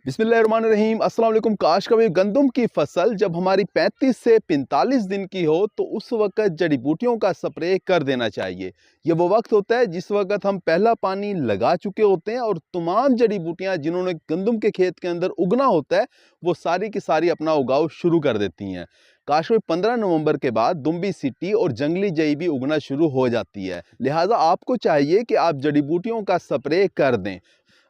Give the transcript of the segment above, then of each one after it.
बिस्मिल्लाहिर्रहमानिर्रहीम अस्सलाम वालेकुम। काश कभी गंदम की फसल जब हमारी 35 से 45 दिन की हो तो उस वक्त जड़ी बूटियों का स्प्रे कर देना चाहिए। ये वो वक्त होता है जिस वक्त हम पहला पानी लगा चुके होते हैं और तमाम जड़ी बूटियां जिन्होंने गंदम के खेत के अंदर उगना होता है वो सारी की सारी अपना उगाव शुरू कर देती हैं। काश में 15 नवंबर के बाद दुम्बी सिटी और जंगली जई भी उगना शुरू हो जाती है। लिहाजा आपको चाहिए कि आप जड़ी बूटियों का स्प्रे कर दें।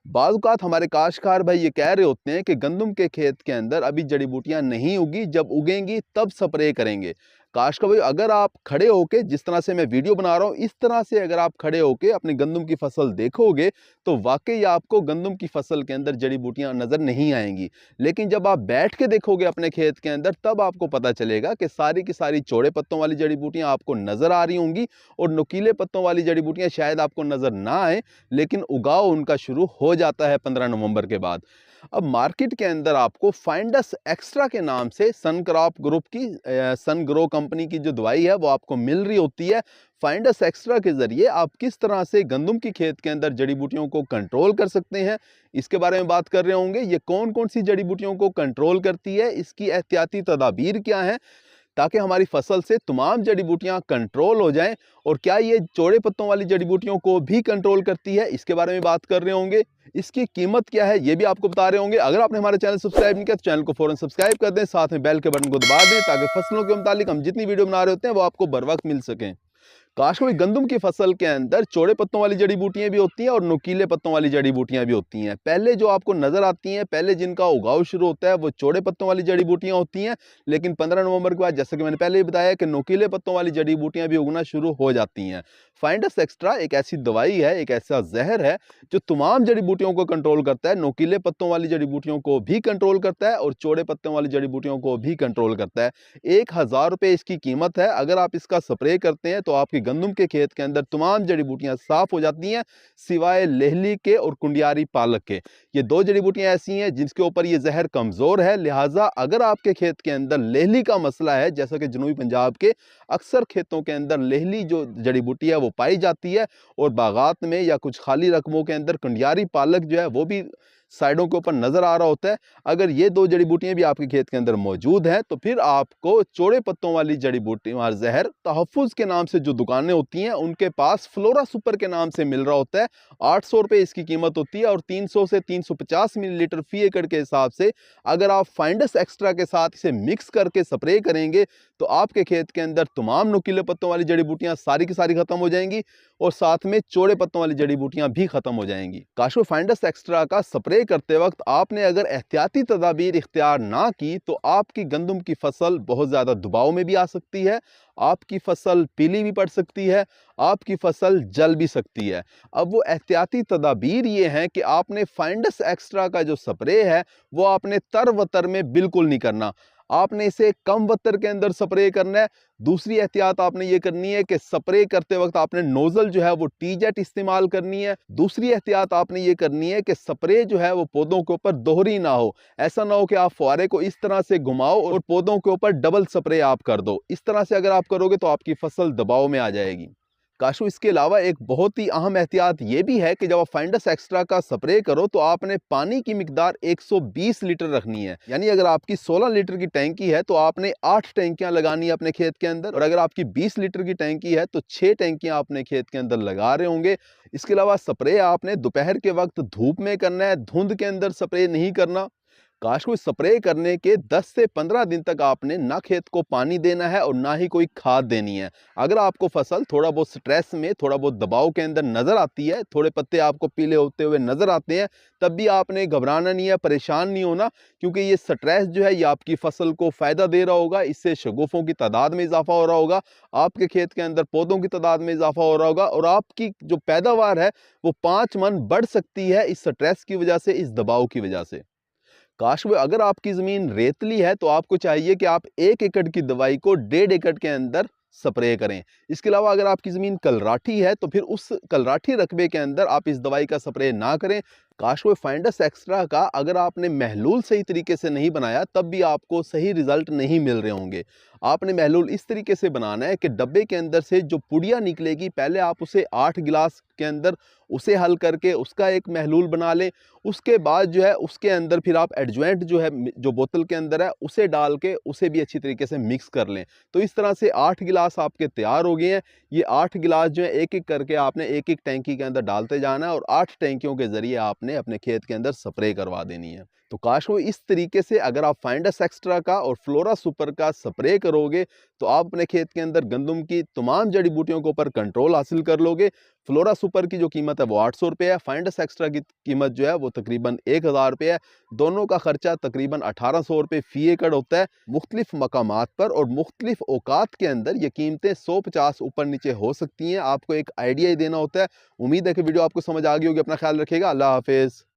बाज़ हमारे काश्तकार भाई ये कह रहे होते हैं कि गंदम के खेत के अंदर अभी जड़ी बूटियां नहीं उगी, जब उगेंगी तब स्प्रे करेंगे। काश्तकार भाई अगर आप खड़े होके जिस तरह से मैं वीडियो बना रहा हूँ इस तरह से अगर आप खड़े होके अपनी गंदम की फसल देखोगे तो वाकई आपको गंदम की फसल के अंदर जड़ी बूटियां नजर नहीं आएंगी। लेकिन जब आप बैठ के देखोगे अपने खेत के अंदर तब आपको पता चलेगा कि सारी की सारी चौड़े पत्तों वाली जड़ी बूटियां आपको नजर आ रही होंगी और नुकीले पत्तों वाली जड़ी बूटियां शायद आपको नजर ना आए, लेकिन उगाव उनका शुरू हो जाता है 15 नवंबर के बाद। अब मार्केट के अंदर आपको फाइंडस एक्स्ट्रा के नाम से सनक्रॉप ग्रुप की सन ग्रो कंपनी की जो दवाई है वो आपको मिल रही होती है। फाइंडस एक्स्ट्रा के जरिए आप किस तरह से गंदम की खेत के अंदर जड़ी बूटियों को कंट्रोल कर सकते हैं इसके बारे में बात कर रहे होंगे। ये कौन कौन सी जड़ी बूटियों को कंट्रोल करती है, इसकी एहतियाती तदाबीर क्या है ताकि हमारी फसल से तमाम जड़ी बूटियां कंट्रोल हो जाएं, और क्या ये चौड़े पत्तों वाली जड़ी बूटियों को भी कंट्रोल करती है इसके बारे में बात कर रहे होंगे। इसकी कीमत क्या है ये भी आपको बता रहे होंगे। अगर आपने हमारे चैनल सब्सक्राइब नहीं किया तो चैनल को फौरन सब्सक्राइब कर दें, साथ में बेल के बटन को दबा दें ताकि फसलों के मुतालिक हम जितनी वीडियो बना रहे होते हैं वो आपको बर वक्त मिल सकें। काश कोई गंदम की फसल के अंदर चौड़े पत्तों वाली जड़ी बूटियां भी होती हैं और नुकीले पत्तों वाली जड़ी बूटियां भी होती हैं। पहले जो आपको नजर आती हैं, पहले जिनका उगाव शुरू होता है वो चौड़े पत्तों वाली जड़ी बूटियां होती हैं, लेकिन 15 नवंबर के बाद जैसे कि मैंने पहले ही बताया कि नुकीले पत्तों वाली जड़ी बूटियां भी उगना शुरू हो जाती हैं। फाइंडस एक्स्ट्रा एक ऐसी दवाई है, एक ऐसा जहर है जो तमाम जड़ी बूटियों को कंट्रोल करता है, नुकीले पत्तों वाली जड़ी बूटियों को भी कंट्रोल करता है और चौड़े पत्तों वाली जड़ी बूटियों को भी कंट्रोल करता है। 1000 रुपये इसकी कीमत है। अगर आप इसका स्प्रे करते हैं तो आपकी गंदम के खेत के अंदर तमाम जड़ी बूटियां साफ हो जाती हैं सिवाय लेहली के और कुंडियारी पालक के। ये दो जड़ी बूटियां ऐसी हैं जिनके ऊपर ये जहर कमजोर है। लिहाजा अगर आपके खेत के अंदर लेहली का मसला है, जैसा कि जनूबी पंजाब के अक्सर खेतों के अंदर लेहली जो जड़ी बूटी है वो पाई जाती है और बागात में या कुछ खाली रकबों के अंदर कुंडियारी पालक जो है वो भी साइडों के ऊपर नजर आ रहा होता है। अगर ये दो जड़ी बूटियां भी आपके खेत के अंदर मौजूद हैं तो फिर आपको चौड़े पत्तों वाली जड़ी बूटी और जहर तहफ़्फ़ुज़ के नाम से जो दुकानें होती हैं उनके पास फ्लोरा सुपर के नाम से मिल रहा होता है। 800 रुपये इसकी कीमत होती है और 300 से 350 मिलीलीटर फी एकड़ के हिसाब से अगर आप फाइंडस एक्स्ट्रा के साथ इसे मिक्स करके स्प्रे करेंगे तो आपके खेत के अंदर तमाम नुकीले पत्तों वाली जड़ी बूटियां सारी की सारी खत्म हो जाएंगी और साथ में चौड़े पत्तों वाली जड़ी बूटियां भी खत्म हो जाएंगी। काशो फाइंडस एक्स्ट्रा का स्प्रे करते वक्त आपने अगर एहतियाती तदाबीर इख्तियार ना की तो आपकी गंदम की फसल बहुत ज़्यादा दबाव में भी आ सकती है, आपकी फसल पीली भी पड़ सकती है, आपकी फसल जल भी सकती है। अब वो एहतियाती तदाबीर ये हैं कि आपने फाइंडस एक्स्ट्रा का जो स्प्रे है वो आपने तर वतर में बिल्कुल नहीं करना, आपने इसे कम वतर के अंदर स्प्रे करना है। दूसरी एहतियात आपने ये करनी है कि स्प्रे करते वक्त आपने नोजल जो है वो टी-जेट इस्तेमाल करनी है। दूसरी एहतियात आपने ये करनी है कि स्प्रे जो है वो पौधों के ऊपर दोहरी ना हो। ऐसा ना हो कि आप फुहारे को इस तरह से घुमाओ और पौधों के ऊपर डबल स्प्रे आप कर दो। इस तरह से अगर आप करोगे तो आपकी फसल दबाव में आ जाएगी। काशू इसके अलावा एक बहुत ही अहम एहतियात ये भी है कि जब आप फाइंडस एक्स्ट्रा का स्प्रे करो तो आपने पानी की मिकदार 120 लीटर रखनी है। यानी अगर आपकी 16 लीटर की टैंकी है तो आपने 8 टैंकियां लगानी है अपने खेत के अंदर, और अगर आपकी 20 लीटर की टैंकी है तो 6 टैंकियां अपने खेत के अंदर लगा रहे होंगे। इसके अलावा स्प्रे आपने दोपहर के वक्त धूप में करना है, धुंध के अंदर स्प्रे नहीं करना। काश को स्प्रे करने के 10 से 15 दिन तक आपने ना खेत को पानी देना है और ना ही कोई खाद देनी है। अगर आपको फसल थोड़ा बहुत स्ट्रेस में, थोड़ा बहुत दबाव के अंदर नजर आती है, थोड़े पत्ते आपको पीले होते हुए नजर आते हैं, तब भी आपने घबराना नहीं है, परेशान नहीं होना, क्योंकि ये स्ट्रेस जो है ये आपकी फसल को फायदा दे रहा होगा। इससे शगुफों की तादाद में इजाफा हो रहा होगा, आपके खेत के अंदर पौधों की तादाद में इजाफा हो रहा होगा और आपकी जो पैदावार है वो 5 मन बढ़ सकती है इस स्ट्रेस की वजह से, इस दबाव की वजह से। काश में अगर आपकी ज़मीन रेतली है तो आपको चाहिए कि आप 1 एकड़ की दवाई को 1.5 एकड़ के अंदर स्प्रे करें। इसके अलावा अगर आपकी ज़मीन कलराठी है तो फिर उस कलराठी रकबे के अंदर आप इस दवाई का स्प्रे ना करें। काश वो फाइंडस एक्स्ट्रा का अगर आपने महलूल सही तरीके से नहीं बनाया तब भी आपको सही रिजल्ट नहीं मिल रहे होंगे। आपने महलूल इस तरीके से बनाना है कि डब्बे के अंदर से जो पुड़िया निकलेगी पहले आप उसे 8 गिलास के अंदर उसे हल करके उसका एक महलूल बना लें। उसके बाद जो है उसके अंदर फिर आप एडजॉइंट जो है जो बोतल के अंदर है उसे डाल के उसे भी अच्छी तरीके से मिक्स कर लें। तो इस तरह से 8 गिलास आपके तैयार हो गए हैं। ये 8 गिलास जो है एक-एक करके आपने एक-एक टैंकी के अंदर डालते जाना है और 8 टैंकियों के ज़रिए आपने अपने खेत के अंदर स्प्रे करवा देनी है। तो काश वो इस तरीके से अगर आप फाइंडस एक्स्ट्रा का और फ्लोरा सुपर का स्प्रे करोगे तो आप अपने खेत के अंदर गंदम की तमाम जड़ी बूटियों के ऊपर कंट्रोल हासिल कर लोगे। फ्लोरा सुपर की जो कीमत है वो 800 रुपये है, फाइंडस एक्स्ट्रा की कीमत जो है वो तकरीबन 1000 रुपये है। दोनों का खर्चा तकरीबन 1800 रुपये फी एकड़ होता है। मुख्तलिफ मकामात पर और मुख्तलिफ औकात के अंदर ये कीमतें 150 ऊपर नीचे हो सकती हैं। आपको एक आइडिया ही देना होता है। उम्मीद है कि वीडियो आपको समझ आ गई होगी। अपना ख्याल रखिएगा। अल्लाह हाफिज़।